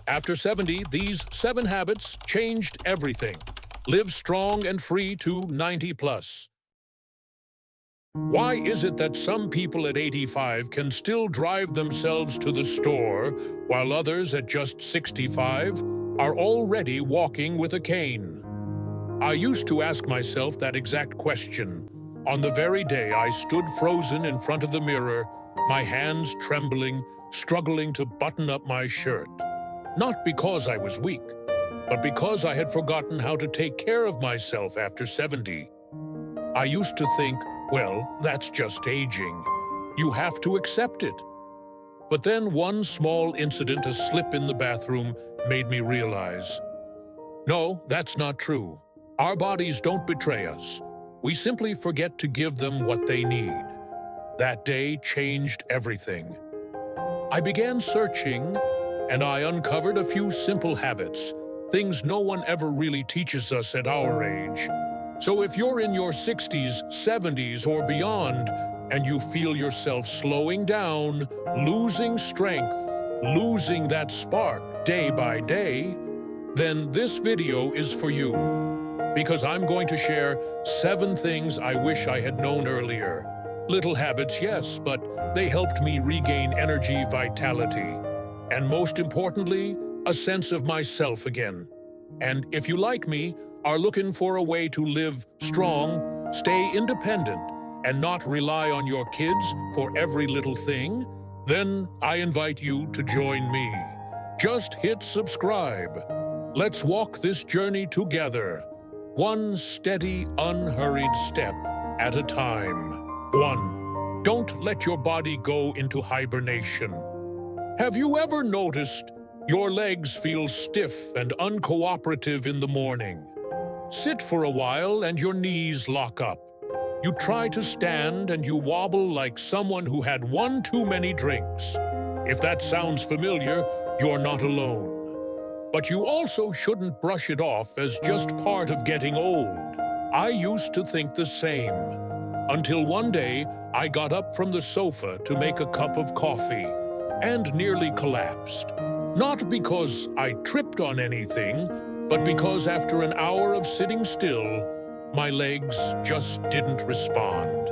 After 70, these 7 habits changed everything. Live strong and free to 90 plus. Why is it that some people at 85 can still drive themselves to the store, while others at just 65 are already walking with a cane? I used to ask myself that exact question on the very day I stood frozen in front of the mirror, my hands trembling, struggling to button up my shirt. Not because I was weak, but because I had forgotten how to take care of myself after 70. I used to think, well, that's just aging. You have to accept it. But then one small incident, a slip in the bathroom, made me realize, no, that's not true. Our bodies don't betray us. We simply forget to give them what they need. That day changed everything. I began searching, and I uncovered a few simple habits, things no one ever really teaches us at our age. So if you're in your 60s, 70s, or beyond, and you feel yourself slowing down, losing strength, losing that spark day by day, then this video is for you. Because I'm going to share 7 things I wish I had known earlier. Little habits, yes, but they helped me regain energy, vitality, and most importantly, a sense of myself again. And if you, like me, are looking for a way to live strong, stay independent, and not rely on your kids for every little thing, then I invite you to join me. Just hit subscribe. Let's walk this journey together, one steady, unhurried step at a time. 1. Don't let your body go into hibernation. Have you ever noticed your legs feel stiff and uncooperative in the morning? Sit for a while and your knees lock up. You try to stand and you wobble like someone who had one too many drinks. If that sounds familiar, you're not alone. But you also shouldn't brush it off as just part of getting old. I used to think the same, until one day I got up from the sofa to make a cup of coffee and nearly collapsed. Not because I tripped on anything, but because after an hour of sitting still, my legs just didn't respond.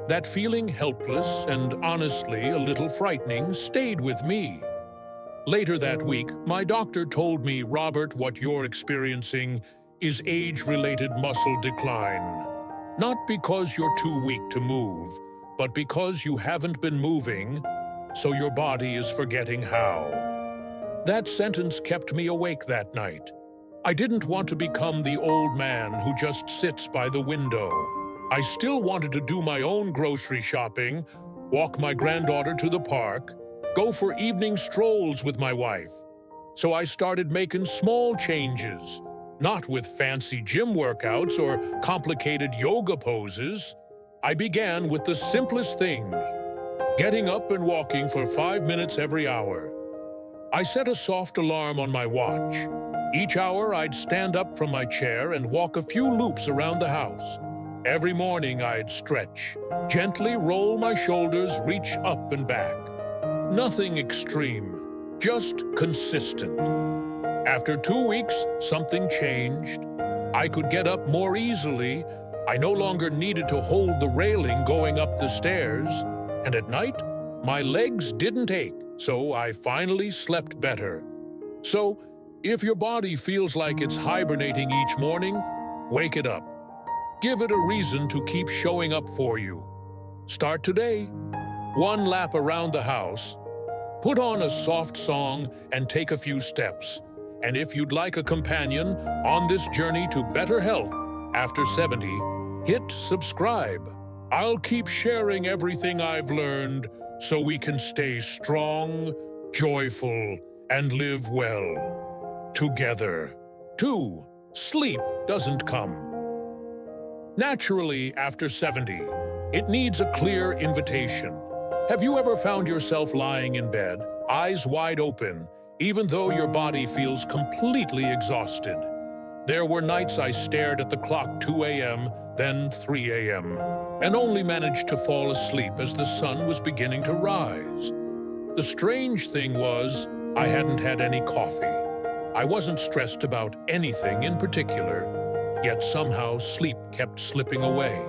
That feeling, helpless and honestly a little frightening, stayed with me. Later that week, my doctor told me, Robert, what you're experiencing is age-related muscle decline. Not because you're too weak to move, but because you haven't been moving, so your body is forgetting how. That sentence kept me awake that night. I didn't want to become the old man who just sits by the window. I still wanted to do my own grocery shopping, walk my granddaughter to the park, go for evening strolls with my wife. So I started making small changes, not with fancy gym workouts or complicated yoga poses. I began with the simplest things, getting up and walking for 5 minutes every hour. I set a soft alarm on my watch. Each hour I'd stand up from my chair and walk a few loops around the house. Every morning I'd stretch, gently roll my shoulders, reach up and back. Nothing extreme, just consistent. After 2 weeks, something changed. I could get up more easily. I no longer needed to hold the railing going up the stairs. And at night, my legs didn't ache, so I finally slept better. So, if your body feels like it's hibernating each morning, wake it up. Give it a reason to keep showing up for you. Start today. 1 lap around the house. Put on a soft song and take a few steps. And if you'd like a companion on this journey to better health after 70, hit subscribe. I'll keep sharing everything I've learned so we can stay strong, joyful, and live well together. 2. Sleep doesn't come naturally after 70. It needs a clear invitation. Have you ever found yourself lying in bed, eyes wide open, even though your body feels completely exhausted? There were nights I stared at the clock 2 a.m., then 3 a.m., and only managed to fall asleep as the sun was beginning to rise. The strange thing was, I hadn't had any coffee. I wasn't stressed about anything in particular, yet somehow sleep kept slipping away.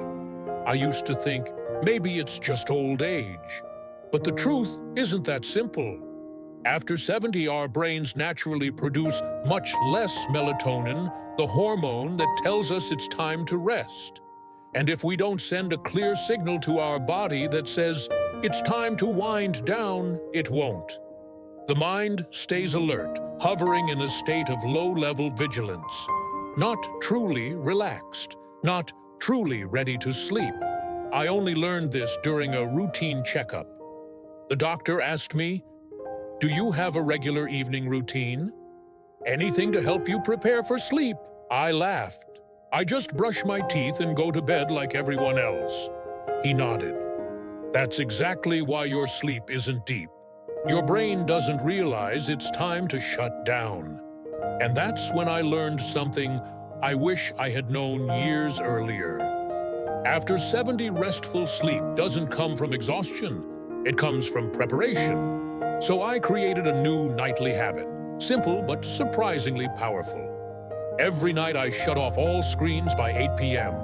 I used to think, maybe it's just old age. But the truth isn't that simple. After 70, our brains naturally produce much less melatonin, the hormone that tells us it's time to rest. And if we don't send a clear signal to our body that says it's time to wind down, it won't. The mind stays alert, hovering in a state of low-level vigilance, not truly relaxed, not truly ready to sleep. I only learned this during a routine checkup. The doctor asked me, "Do you have a regular evening routine? Anything to help you prepare for sleep?" I laughed. "I just brush my teeth and go to bed like everyone else." He nodded. "That's exactly why your sleep isn't deep. Your brain doesn't realize it's time to shut down." And that's when I learned something I wish I had known years earlier. After 70, restful sleep doesn't come from exhaustion. It comes from preparation. So I created a new nightly habit, simple but surprisingly powerful. Every night I shut off all screens by 8 p.m.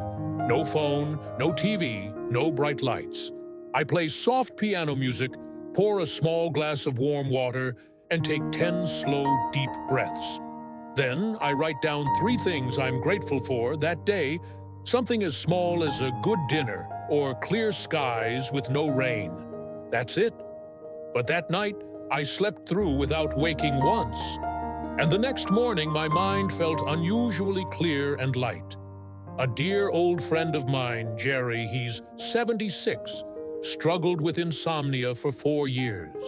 No phone, no TV, no bright lights. I play soft piano music, pour a small glass of warm water, and take 10 slow, deep breaths. Then I write down 3 things I'm grateful for that day, something as small as a good dinner or clear skies with no rain. That's it. But that night, I slept through without waking once. And the next morning, my mind felt unusually clear and light. A dear old friend of mine, Jerry, he's 76, struggled with insomnia for 4 years.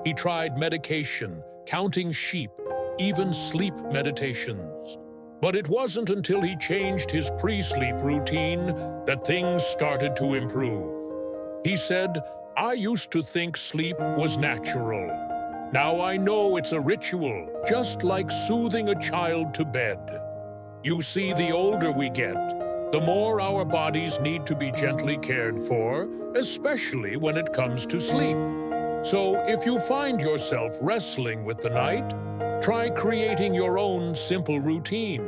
He tried medication, counting sheep, even sleep meditations. But it wasn't until he changed his pre-sleep routine that things started to improve. He said, "I used to think sleep was natural. Now I know it's a ritual, just like soothing a child to bed. You see, the older we get, the more our bodies need to be gently cared for, especially when it comes to sleep. So if you find yourself wrestling with the night, try creating your own simple routine.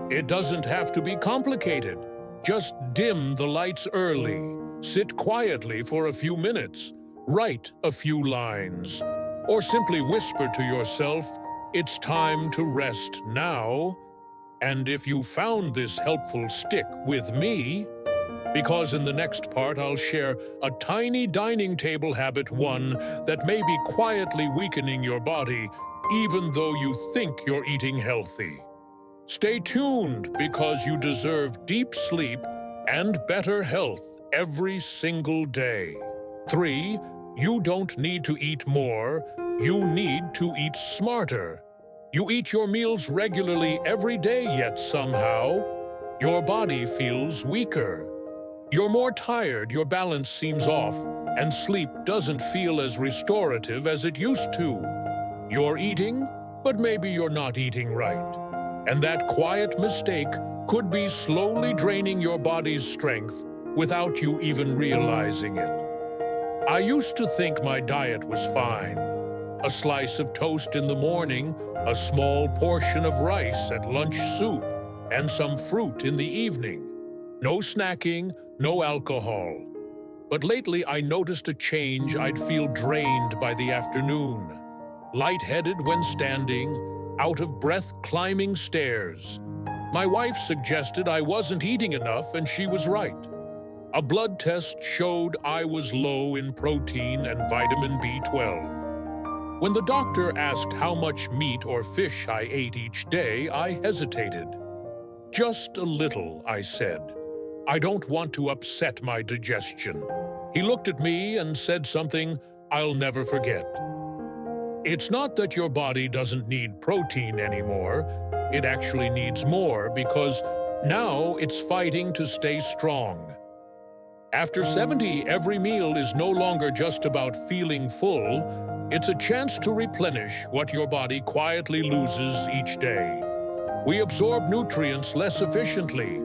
It doesn't have to be complicated. Just dim the lights early. Sit quietly for a few minutes, write a few lines, or simply whisper to yourself, 'It's time to rest now.' And if you found this helpful, stick with me, because in the next part I'll share a tiny dining table habit, one that may be quietly weakening your body, even though you think you're eating healthy. Stay tuned, because you deserve deep sleep and better health every single day. 3, you don't need to eat more, you need to eat smarter. You eat your meals regularly every day, yet somehow, your body feels weaker. You're more tired, your balance seems off, and sleep doesn't feel as restorative as it used to. You're eating, but maybe you're not eating right. And that quiet mistake could be slowly draining your body's strength without you even realizing it. I used to think my diet was fine. A slice of toast in the morning, a small portion of rice at lunch soup, and some fruit in the evening. No snacking, no alcohol. But lately I noticed a change. I'd feel drained by the afternoon, lightheaded when standing, out of breath climbing stairs. My wife suggested I wasn't eating enough, and she was right. A blood test showed I was low in protein and vitamin B12. When the doctor asked how much meat or fish I ate each day, I hesitated. "Just a little," I said. "I don't want to upset my digestion." He looked at me and said something I'll never forget. "It's not that your body doesn't need protein anymore. It actually needs more, because now it's fighting to stay strong." After 70, every meal is no longer just about feeling full. It's a chance to replenish what your body quietly loses each day. We absorb nutrients less efficiently,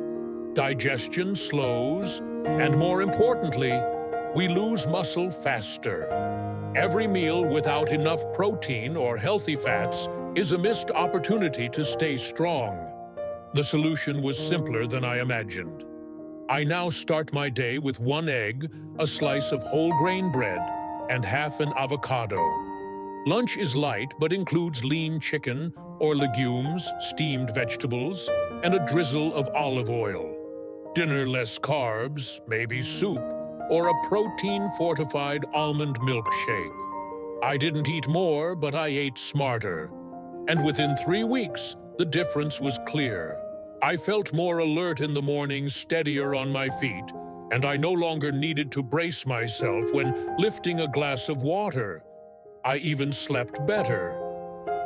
digestion slows, and more importantly, we lose muscle faster. Every meal without enough protein or healthy fats is a missed opportunity to stay strong. The solution was simpler than I imagined. I now start my day with 1 egg, a slice of whole grain bread, and half an avocado. Lunch is light but includes lean chicken or legumes, steamed vegetables, and a drizzle of olive oil. Dinner less carbs, maybe soup, or a protein-fortified almond milkshake. I didn't eat more, but I ate smarter. And within 3 weeks, the difference was clear. I felt more alert in the morning, steadier on my feet, and I no longer needed to brace myself when lifting a glass of water. I even slept better.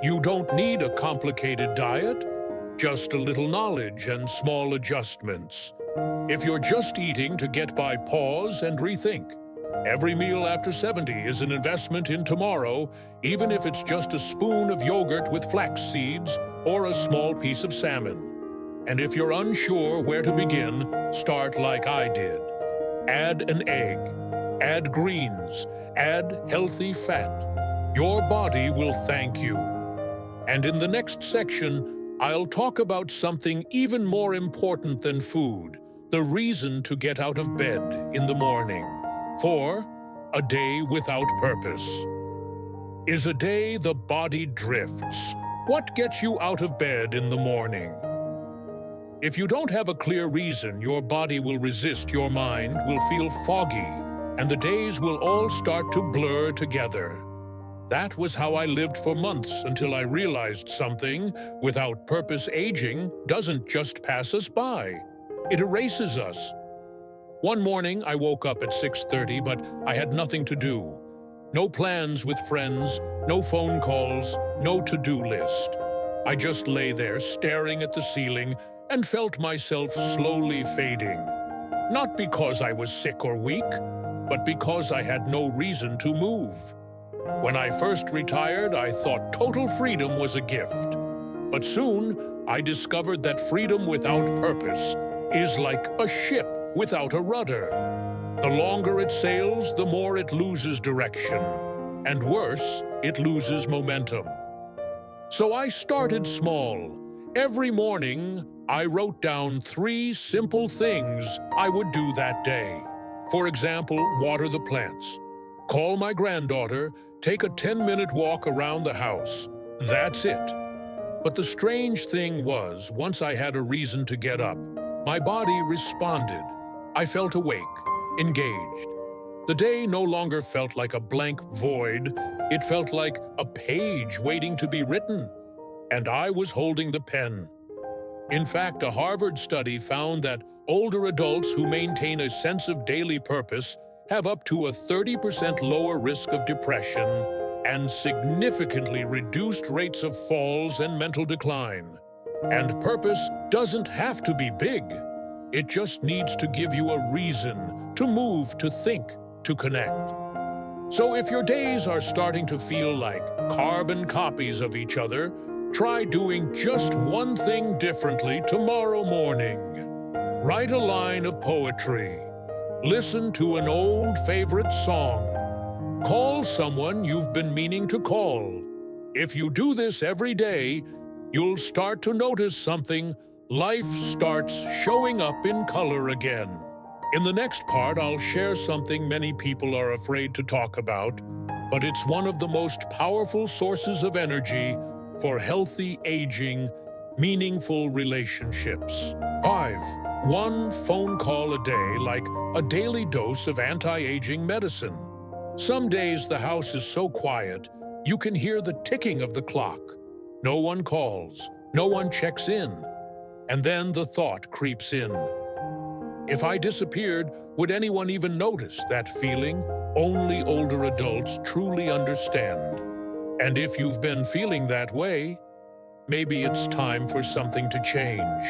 You don't need a complicated diet, just a little knowledge and small adjustments. If you're just eating to get by, pause and rethink. Every meal after 70 is an investment in tomorrow, even if it's just a spoon of yogurt with flax seeds or a small piece of salmon. And if you're unsure where to begin, start like I did. Add an egg, add greens, add healthy fat. Your body will thank you. And in the next section, I'll talk about something even more important than food, the reason to get out of bed in the morning. For a day without purpose. Is a day the body drifts. What gets you out of bed in the morning? If you don't have a clear reason, your body will resist, your mind will feel foggy, and the days will all start to blur together. That was how I lived for months until I realized something. Without purpose, aging doesn't just pass us by. It erases us. One morning, I woke up at 6:30, but I had nothing to do. No plans with friends, no phone calls, no to-do list. I just lay there staring at the ceiling and felt myself slowly fading. Not because I was sick or weak, but because I had no reason to move. When I first retired, I thought total freedom was a gift. But soon, I discovered that freedom without purpose is like a ship without a rudder. The longer it sails, the more it loses direction. And worse, it loses momentum. So I started small. Every morning, I wrote down 3 simple things I would do that day. For example, water the plants, call my granddaughter, take a 10-minute walk around the house. That's it. But the strange thing was, once I had a reason to get up, my body responded. I felt awake, engaged. The day no longer felt like a blank void. It felt like a page waiting to be written. And I was holding the pen. In fact, a Harvard study found that older adults who maintain a sense of daily purpose have up to a 30% lower risk of depression and significantly reduced rates of falls and mental decline. And purpose doesn't have to be big. It just needs to give you a reason to move, to think, to connect. So if your days are starting to feel like carbon copies of each other, try doing just one thing differently tomorrow morning. Write a line of poetry. Listen to an old favorite song. Call someone you've been meaning to call. If you do this every day, you'll start to notice something. Life starts showing up in color again. In the next part, I'll share something many people are afraid to talk about, but it's one of the most powerful sources of energy for healthy aging, meaningful relationships. 5. 1 phone call a day, like a daily dose of anti-aging medicine. Some days the house is so quiet, you can hear the ticking of the clock. No one calls, no one checks in. And then the thought creeps in. If I disappeared, would anyone even notice that feeling? Only older adults truly understand. And if you've been feeling that way, maybe it's time for something to change.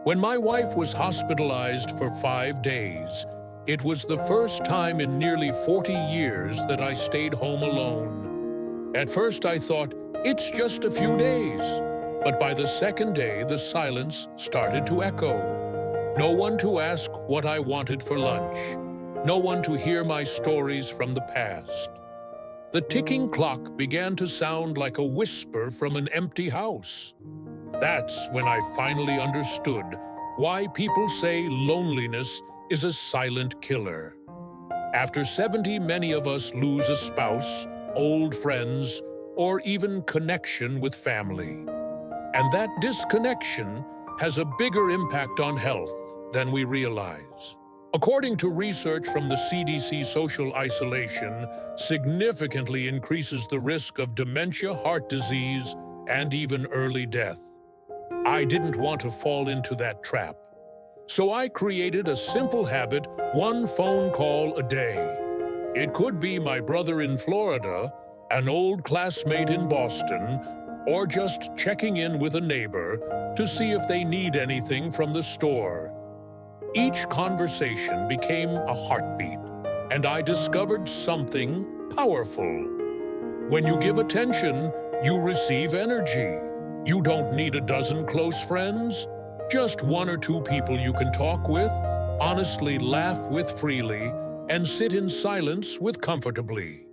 When my wife was hospitalized for 5 days, it was the first time in nearly 40 years that I stayed home alone. At first I thought, it's just a few days. But by the second day, the silence started to echo. No one to ask what I wanted for lunch. No one to hear my stories from the past. the ticking clock began to sound like a whisper from an empty house. That's when I finally understood why people say loneliness is a silent killer. After 70, many of us lose a spouse, old friends, or even connection with family. And that disconnection has a bigger impact on health than we realize. According to research from the CDC, social isolation significantly increases the risk of dementia, heart disease, and even early death. I didn't want to fall into that trap. So I created a simple habit, one phone call a day. It could be my brother in Florida, an old classmate in Boston, or just checking in with a neighbor to see if they need anything from the store. Each conversation became a heartbeat, and I discovered something powerful. When you give attention, you receive energy. You don't need a dozen close friends, just one or two people you can talk with, honestly laugh with freely, and sit in silence with comfortably.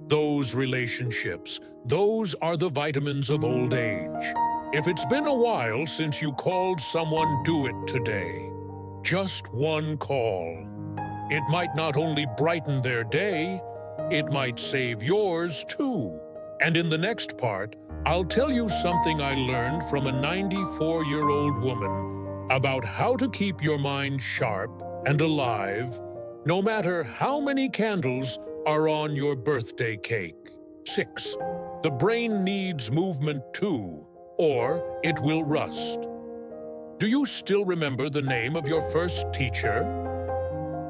Those relationships, those are the vitamins of old age. If it's been a while since you called someone, do it today. Just one call. It might not only brighten their day, it might save yours too. And in the next part, I'll tell you something I learned from a 94-year-old woman about how to keep your mind sharp and alive, no matter how many candles are on your birthday cake. 6. The brain needs movement too, or it will rust. Do you still remember the name of your first teacher?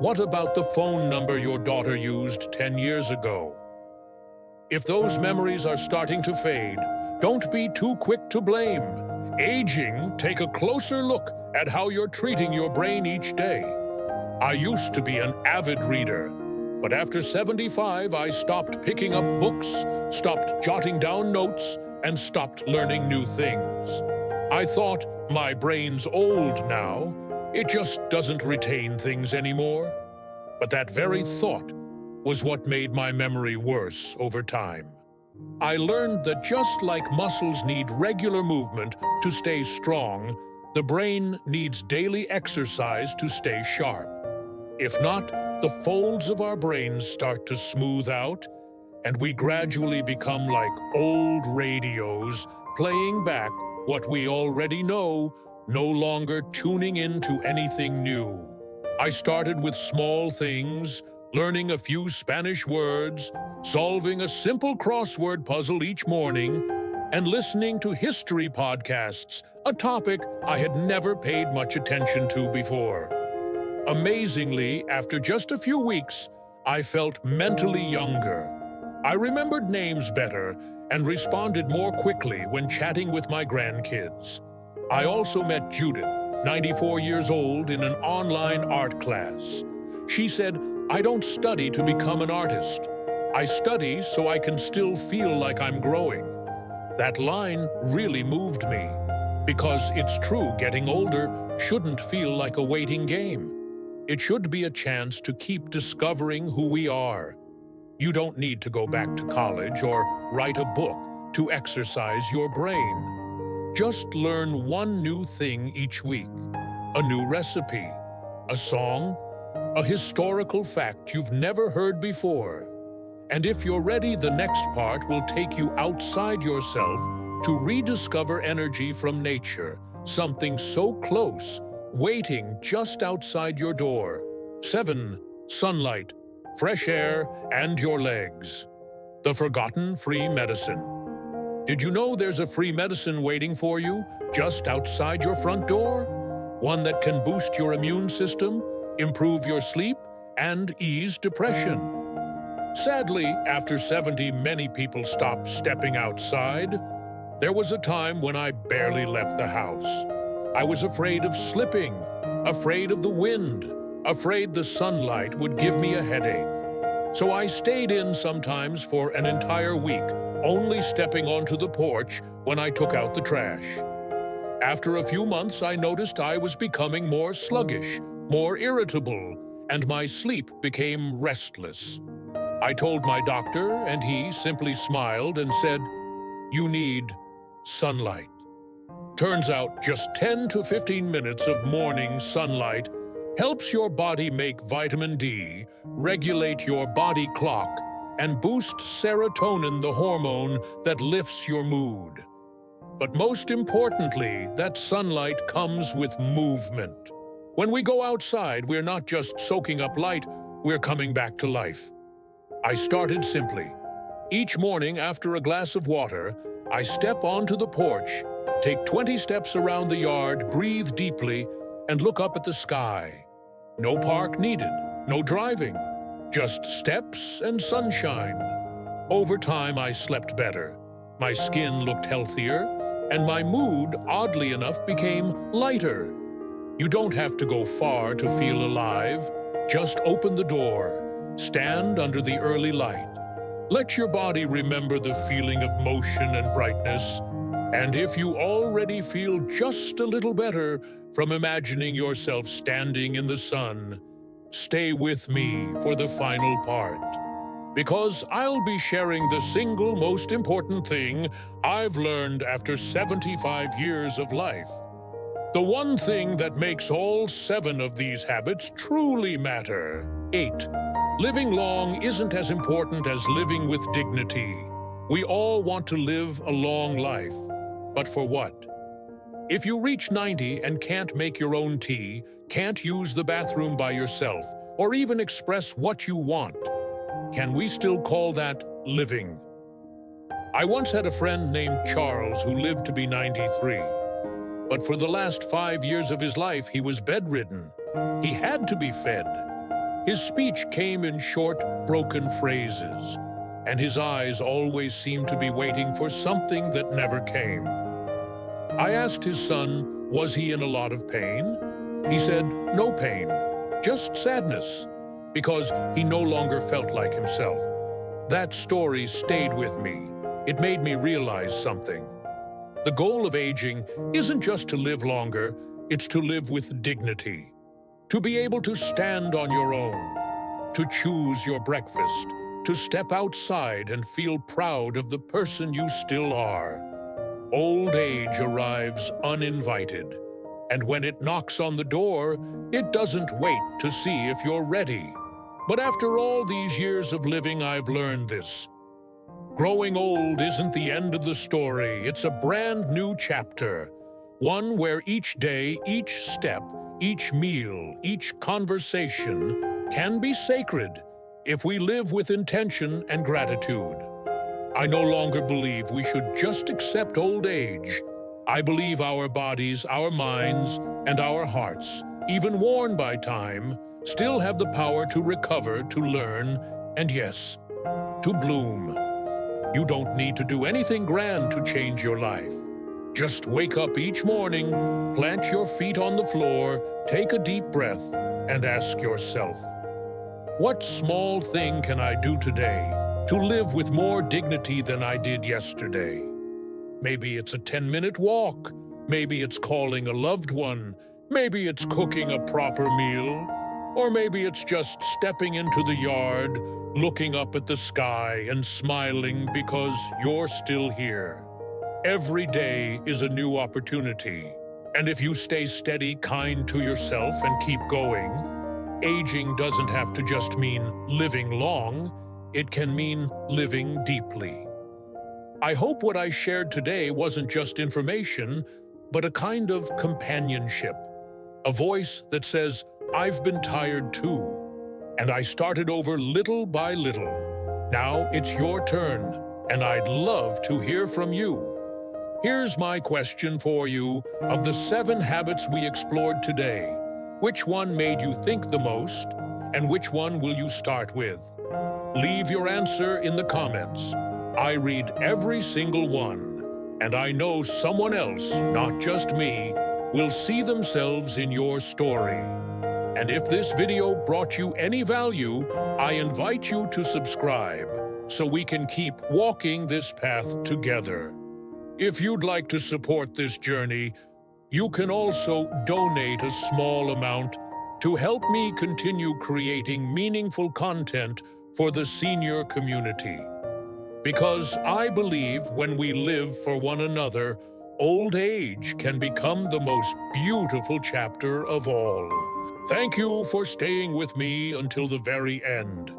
What about the phone number your daughter used 10 years ago? If those memories are starting to fade, don't be too quick to blame. Aging, take a closer look at how you're treating your brain each day. I used to be an avid reader, but after 75, I stopped picking up books, stopped jotting down notes, and stopped learning new things. I thought, my brain's old now, it just doesn't retain things anymore. But that very thought was what made my memory worse over time. I learned that just like muscles need regular movement to stay strong, the brain needs daily exercise to stay sharp. If not, the folds of our brains start to smooth out, and we gradually become like old radios, playing back what we already know, no longer tuning into anything new. I started with small things, learning a few Spanish words, solving a simple crossword puzzle each morning, and listening to history podcasts, a topic I had never paid much attention to before. Amazingly, after just a few weeks, I felt mentally younger. I remembered names better and responded more quickly when chatting with my grandkids. I also met Judith, 94 years old, in an online art class. She said, "I don't study to become an artist. I study so I can still feel like I'm growing." That line really moved me, because it's true, getting older shouldn't feel like a waiting game. It should be a chance to keep discovering who we are. You don't need to go back to college or write a book to exercise your brain. Just learn one new thing each week, a new recipe, a song, a historical fact you've never heard before. And if you're ready, the next part will take you outside yourself to rediscover energy from nature, something so close, waiting just outside your door. 7. Sunlight, fresh air, and your legs. The forgotten free medicine. Did you know there's a free medicine waiting for you just outside your front door? One that can boost your immune system, improve your sleep, and ease depression. Sadly, after 70, many people stopped stepping outside. There was a time when I barely left the house. I was afraid of slipping, afraid of the wind, afraid the sunlight would give me a headache. So I stayed in sometimes for an entire week, only stepping onto the porch when I took out the trash. After a few months, I noticed I was becoming more sluggish, more irritable, and my sleep became restless. I told my doctor, and he simply smiled and said, "You need sunlight." Turns out just 10 to 15 minutes of morning sunlight helps your body make vitamin D, regulate your body clock, and boost serotonin, the hormone that lifts your mood. But most importantly, that sunlight comes with movement. When we go outside, we're not just soaking up light, we're coming back to life. I started simply. Each morning after a glass of water, I step onto the porch, take 20 steps around the yard, breathe deeply, and look up at the sky. No park needed, no driving, just steps and sunshine. Over time, I slept better. My skin looked healthier, and my mood, oddly enough, became lighter. You don't have to go far to feel alive. Just open the door. Stand under the early light. Let your body remember the feeling of motion and brightness. And if you already feel just a little better from imagining yourself standing in the sun, stay with me for the final part. Because I'll be sharing the single most important thing I've learned after 75 years of life. The one thing that makes all 7 of these habits truly matter. 8. Living long isn't as important as living with dignity. We all want to live a long life. But for what? If you reach 90 and can't make your own tea, can't use the bathroom by yourself, or even express what you want, can we still call that living? I once had a friend named Charles who lived to be 93. But for the last 5 years of his life, he was bedridden. He had to be fed. His speech came in short, broken phrases, and his eyes always seemed to be waiting for something that never came. I asked his son, was he in a lot of pain? He said, no pain, just sadness, because he no longer felt like himself. That story stayed with me. It made me realize something. The goal of aging isn't just to live longer, it's to live with dignity. To be able to stand on your own, to choose your breakfast, to step outside and feel proud of the person you still are. Old age arrives uninvited, and when it knocks on the door, it doesn't wait to see if you're ready. But after all these years of living, I've learned this. Growing old isn't the end of the story, it's a brand new chapter. One where each day, each step, each meal, each conversation can be sacred if we live with intention and gratitude. I no longer believe we should just accept old age. I believe our bodies, our minds, and our hearts, even worn by time, still have the power to recover, to learn, and yes, to bloom. You don't need to do anything grand to change your life. Just wake up each morning, plant your feet on the floor, take a deep breath, and ask yourself, what small thing can I do today to live with more dignity than I did yesterday? Maybe it's a 10-minute walk. Maybe it's calling a loved one. Maybe it's cooking a proper meal. Or maybe it's just stepping into the yard, looking up at the sky and smiling because you're still here. Every day is a new opportunity. And if you stay steady, kind to yourself, and keep going, aging doesn't have to just mean living long. It can mean living deeply. I hope what I shared today wasn't just information, but a kind of companionship. A voice that says, I've been tired too, and I started over little by little. Now it's your turn, and I'd love to hear from you. Here's my question for you. Of the 7 habits we explored today, which one made you think the most, and which one will you start with? Leave your answer in the comments. I read every single one, and I know someone else, not just me, will see themselves in your story. And if this video brought you any value, I invite you to subscribe so we can keep walking this path together. If you'd like to support this journey, you can also donate a small amount to help me continue creating meaningful content for the senior community. Because I believe when we live for one another, old age can become the most beautiful chapter of all. Thank you for staying with me until the very end.